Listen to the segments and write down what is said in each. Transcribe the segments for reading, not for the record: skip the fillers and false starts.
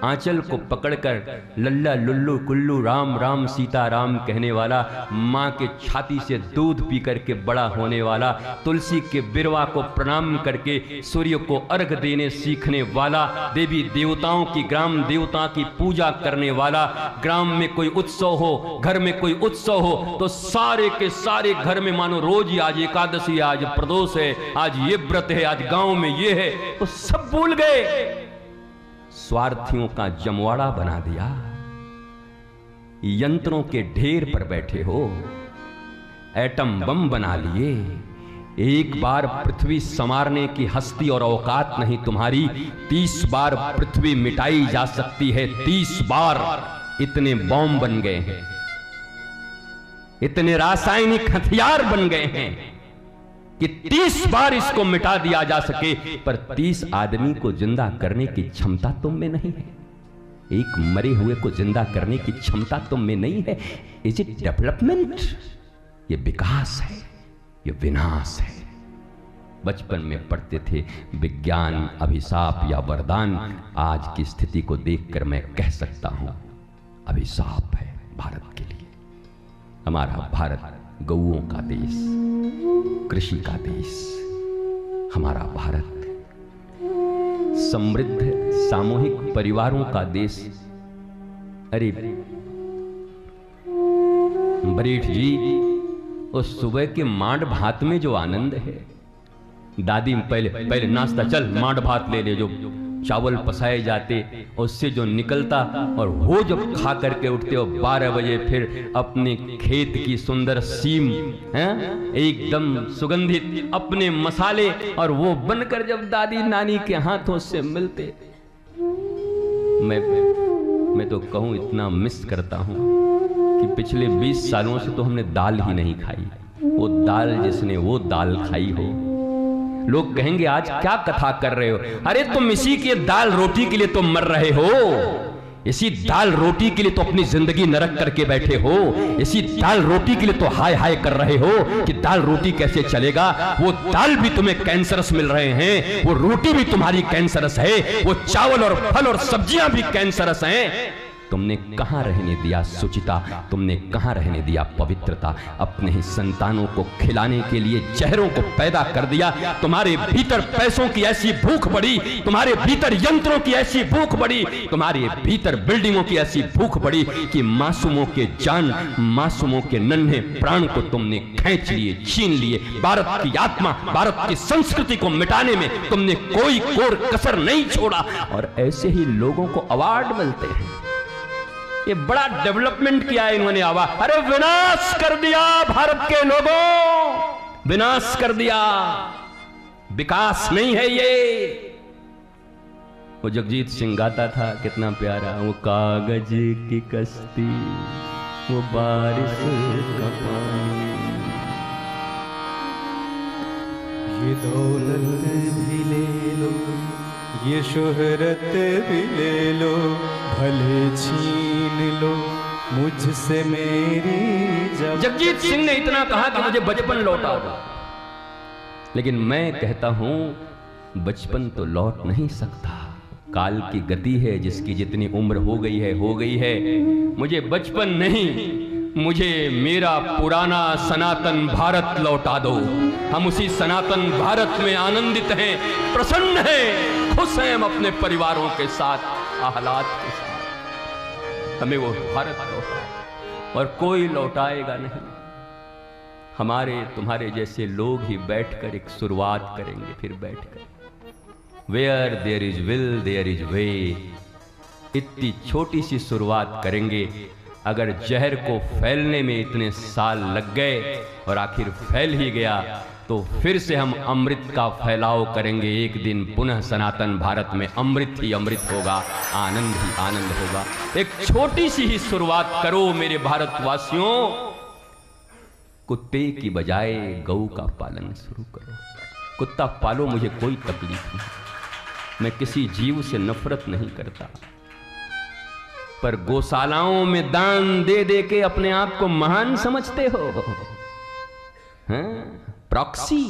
आंचल को पकड़कर लल्ला लुल्लू कुल्लू राम राम सीता राम कहने वाला, माँ के छाती से दूध पी करके बड़ा होने वाला, तुलसी के बिरवा को प्रणाम करके सूर्य को अर्घ देने सीखने वाला, देवी देवताओं की ग्राम देवता की पूजा करने वाला, ग्राम में कोई उत्सव हो, घर में कोई उत्सव हो तो सारे के सारे घर में मानो रोज ही आज एकादशी, आज प्रदोष है, आज ये व्रत है, आज गांव में ये है, तो सब भूल गए। स्वार्थियों का जमवाड़ा बना दिया, यंत्रों के ढेर पर बैठे हो, एटम बम बना लिए। एक बार पृथ्वी संवारने की हस्ती और औकात नहीं तुम्हारी, 30 बार पृथ्वी मिटाई जा सकती है, 30 बार। इतने बॉम्ब बन गए हैं, इतने रासायनिक हथियार बन गए हैं कि 30 बार इसको मिटा दिया जा सके, पर 30 आदमी को जिंदा करने की क्षमता तुम में नहीं है। एक मरे हुए को जिंदा करने की क्षमता तुम में नहीं है। Is it development? ये विकास है, ये विनाश है। बचपन में पढ़ते थे विज्ञान अभिशाप या वरदान, आज की स्थिति को देखकर मैं कह सकता हूं अभिशाप है भारत के लिए। हमारा भारत गौओं का देश, कृषि का देश, हमारा भारत समृद्ध सामूहिक परिवारों का देश। अरे बरीठ जी, उस सुबह के मांड भात में जो आनंद है, दादी पहले नाश्ता, चल मांड भात ले ले, जो चावल पसाए जाते उससे जो निकलता, और वो जब खा करके उठते हो 12 बजे, फिर अपने खेत की सुंदर सीम हैं एकदम सुगंधित, अपने मसाले, और वो बनकर जब दादी नानी के हाथों से मिलते, मैं तो कहूं इतना मिस करता हूं कि पिछले 20 सालों से तो हमने दाल ही नहीं खाई। वो दाल जिसने वो दाल खाई हो। लोग कहेंगे आज क्या कथा कर रहे हो? अरे तुम इसी की दाल रोटी के लिए तो मर रहे हो, इसी दाल रोटी के लिए तो अपनी जिंदगी नरक करके बैठे हो, इसी दाल रोटी के लिए तो हाय हाय कर रहे हो कि दाल रोटी कैसे चलेगा। वो दाल भी तुम्हें कैंसरस मिल रहे हैं, वो रोटी भी तुम्हारी कैंसरस है, वो चावल और फल और सब्जियां भी कैंसरस हैं। तुमने कहां रहने दिया शुचिता, तुमने कहां रहने दिया पवित्रता। अपने ही संतानों को खिलाने के लिए जहरों को पैदा कर दिया। तुम्हारे भीतर पैसों की ऐसी भूख बढ़ी, तुम्हारे भीतर यंत्रों की ऐसी भूख बढ़ी, तुम्हारे भीतर बिल्डिंगों की ऐसी भूख बढ़ी कि मासूमों के जान, मासूमों के नन्हे प्राण को तुमने खींच लिए, छीन लिए। भारत की आत्मा, भारत की संस्कृति को मिटाने में तुमने कोई कोर कसर नहीं छोड़ा, और ऐसे ही लोगों को अवार्ड मिलते हैं। ये बड़ा डेवलपमेंट किया है इन्होंने, आवा, अरे विनाश कर दिया भारत के लोगों, विनाश कर दिया, विकास नहीं है ये। वो जगजीत सिंह गाता था, कितना प्यारा, वो कागज की कश्ती, वो बारिश का पानी, ये दौलत भी ले लो, ये शोहरत भी ले लो, भले छीन लो मुझसे मेरी जब। जगजीत सिंह ने इतना कहा कि मुझे बचपन लौटा दो, लेकिन मैं कहता हूं बचपन तो लौट नहीं सकता। काल की गति है, जिसकी जितनी उम्र हो गई है हो गई है। मुझे बचपन नहीं, मुझे मेरा पुराना सनातन भारत लौटा दो। हम उसी सनातन भारत में आनंदित हैं, प्रसन्न हैं, खुश हैं हम अपने परिवारों के साथ, आह्लाद के साथ। हमें वो भारत लौटा, और कोई लौटाएगा नहीं। हमारे तुम्हारे जैसे लोग ही बैठकर एक शुरुआत करेंगे, फिर बैठकर where there is will there is way, इतनी छोटी सी शुरुआत करेंगे। अगर जहर को फैलने में इतने साल लग गए और आखिर फैल ही गया, तो फिर से हम अमृत का फैलाव करेंगे। एक दिन पुनः सनातन भारत में अमृत ही अमृत होगा, आनंद ही आनंद होगा। एक छोटी सी ही शुरुआत करो मेरे भारतवासियों। कुत्ते की बजाय गऊ का पालन शुरू करो। कुत्ता पालो, मुझे कोई तकलीफ नहीं, मैं किसी जीव से नफरत नहीं करता, पर गौशालाओं में दान दे दे के अपने आप को महान समझते हो, हैं? प्रॉक्सी,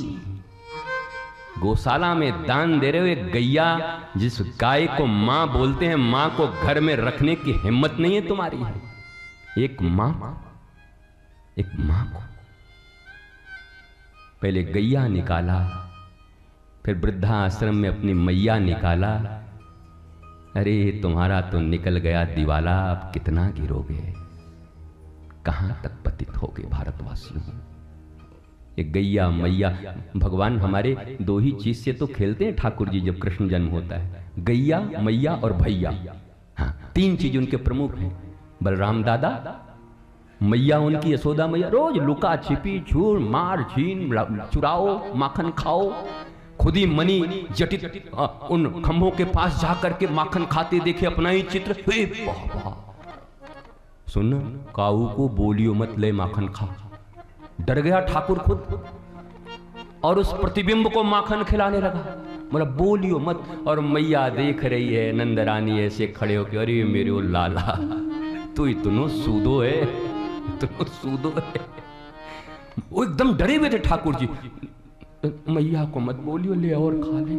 गौशाला में दान दे रहे हो एक गैया, जिस गाय को मां बोलते हैं, मां को घर में रखने की हिम्मत नहीं है तुम्हारी। एक मां को पहले गैया निकाला, फिर वृद्धाश्रम में अपनी मैया निकाला। अरे तुम्हारा तो निकल गया दिवाला, अब कितना गिरोगे, कहां तक पतित होगे भारतवासियों। एक गैया मैया, भगवान हमारे दो ही चीज से तो खेलते हैं ठाकुर जी जब कृष्ण जन्म होता है, गैया मैया और भैया। हाँ, तीन चीज उनके प्रमुख हैं। बलराम दादा, मैया उनकी यशोदा मैया, रोज लुका छिपी, छूर मार छीन, चुराओ, माखन खाओ, खुद ही मनी जटित उन खंभों के पास जाकर के माखन खाते देखे अपना ही चित्र। सुन, काऊ को बोलियो मत, ले माखन खा। डर गया ठाकुर खुद और उस प्रतिबिंब को माखन खिलाने लगा, बोला बोलियो मत। और मैया देख रही है, नंद रानी ऐसे खड़े होके, अरे मेरे ओ लाला, तू इतनो सूदो है, इतनो सूदो है। वो एकदम डरे हुए थे ठाकुर जी। मैया को मत बोलियो, ले और खा ले,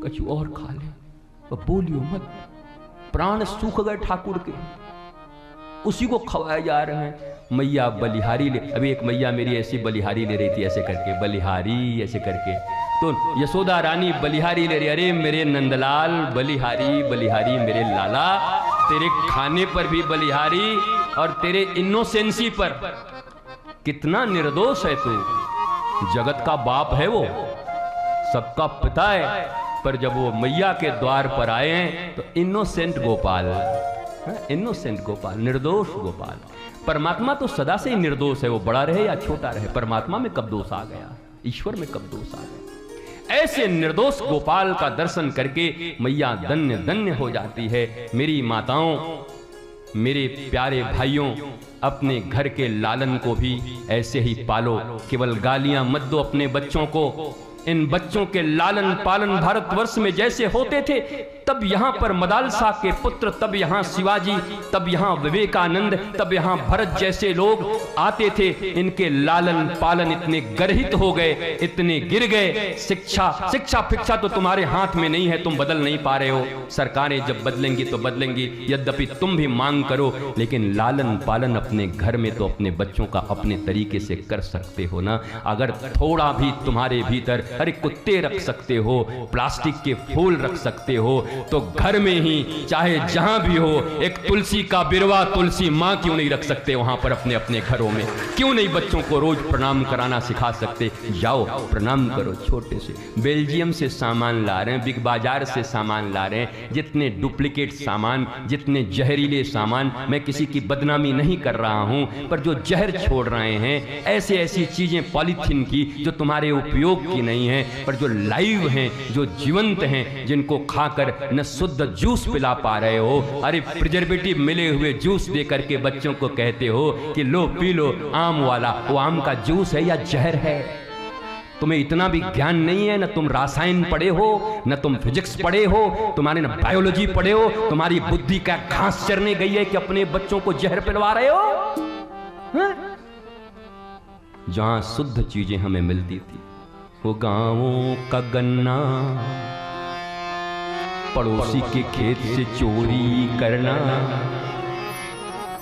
कछु और खा ले, बोलियो मत। प्राण सूख गए ठाकुर के, उसी को खवाए जा रहे हैं। मैया बलिहारी ले, अभी एक मैया मेरी ऐसी बलिहारी ले रही थी, ऐसे करके बलिहारी ऐसे करके, तो यशोदा रानी बलिहारी ले रही, अरे मेरे नंदलाल बलिहारी बलिहारी मेरे लाला, तेरे खाने पर भी बलिहारी और तेरे इनोसेंसी पर। कितना निर्दोष है तू, जगत का बाप है वो, सबका पिता है, पर जब वो मैया के द्वार पर आए हैं तो इनोसेंट गोपाल, इनोसेंट गोपाल, निर्दोष गोपाल। परमात्मा तो सदा से ही निर्दोष है, वो बड़ा रहे या छोटा रहे, परमात्मा में कब दोष आ गया, ईश्वर में कब दोष आ गया। ऐसे निर्दोष गोपाल का दर्शन करके मैया धन्य धन्य हो जाती है। मेरी माताओं, मेरे प्यारे भाइयों, अपने घर के लालन को भी ऐसे ही पालो, केवल गालियां मत दो अपने बच्चों को। इन बच्चों के लालन पालन भारतवर्ष में जैसे होते थे, तब यहाँ पर मदालसा के पुत्र, तब यहाँ शिवाजी, तब यहाँ विवेकानंद, तब यहाँ भरत जैसे लोग आते थे। इनके लालन पालन इतने गर्हित हो गए, इतने गिर गए। शिक्षा फिक्षा तो तुम्हारे हाथ में नहीं है, तुम बदल नहीं पा रहे हो। सरकारें जब बदलेंगी तो बदलेंगी, यद्यपि तुम भी मांग करो, लेकिन लालन पालन अपने घर में तो अपने बच्चों का अपने तरीके से कर सकते हो ना। अगर थोड़ा भी तुम्हारे भीतर, अरे कुत्ते रख सकते हो, प्लास्टिक के फूल रख सकते हो, तो घर में ही चाहे जहां भी हो एक तुलसी का बिरवा, तुलसी मां क्यों नहीं रख सकते वहां पर अपने अपने घरों में? क्यों नहीं बच्चों को रोज प्रणाम कराना सिखा सकते? जाओ प्रणाम करो। छोटे से बेल्जियम से सामान ला रहे हैं, बिग बाजार से सामान ला रहे हैं, जितने डुप्लीकेट सामान, जितने जहरीले सामान, मैं किसी की बदनामी नहीं कर रहा हूं, पर जो जहर छोड़ रहे हैं, ऐसी ऐसी चीजें पॉलीथीन की जो तुम्हारे उपयोग की नहीं है, पर जो लाइव हैं, जो जीवंत हैं, जिनको खाकर न शुद्ध जूस पिला पा रहे हो। अरे प्रिजर्वेटिव मिले हुए जूस दे करके बच्चों को कहते हो कि लो पी लो आम वाला, वो आम का जूस है या जहर है? तुम्हें इतना भी ज्ञान नहीं है, न तुम रसायन पढ़े हो, न तुम फिजिक्स पढ़े हो, तुम्हारे न बायोलॉजी पढ़े हो। तुम्हारी बुद्धि का घास चरने गई है कि अपने बच्चों को जहर पिलवा रहे हो। जहां शुद्ध चीजें हमें मिलती थी, वो गांवों का गन्ना, पड़ोसी के खेत से चोरी करना,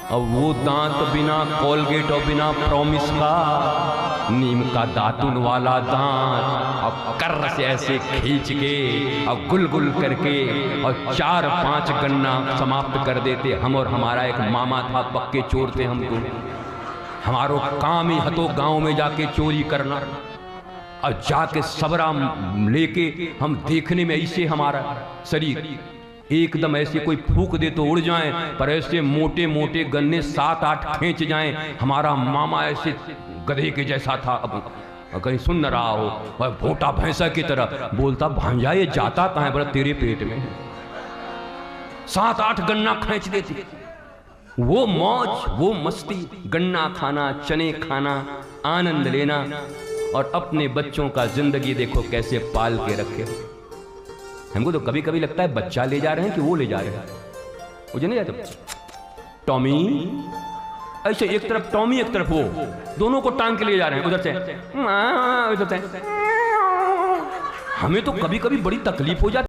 अब वो दांत बिना कोलगेट और बिना प्रॉमिस का, नीम का दातुन वाला दांत, अब कर्र से ऐसे खींच के और गुल गुल करके और 4-5 गन्ना समाप्त कर देते हम। और हमारा एक मामा था, पक्के चोर थे हम तो, हमारो काम ही हतो गांव में जाके चोरी करना, और जाके सबरा लेके हम देखने में ऐसे हमारा शरीर एकदम ऐसे कोई फूक दे तो उड़ जाए, पर ऐसे मोटे मोटे गन्ने 7-8 खींच जाएं। हमारा मामा ऐसे गधे के जैसा था, अब कहीं सुन न रहा हो, और भोटा भैंसा की तरह बोलता, भांजा ये जाता कहाँ है, बड़ा तेरे पेट में। 7-8 गन्ना खींच देती। वो मौज, वो मस्ती, गन्ना खाना, चने खाना, आनंद लेना, और अपने बच्चों का जिंदगी देखो कैसे पाल के रखे। हमको तो कभी कभी लगता है बच्चा ले जा रहे हैं कि वो ले जा रहे हैं, मुझे नहीं जाता। टॉमी ऐसे एक तरफ टॉमी एक तरफ वो, दोनों को टांग के लिए जा रहे हैं, उधर से उधर से। हमें तो कभी कभी बड़ी तकलीफ हो जाती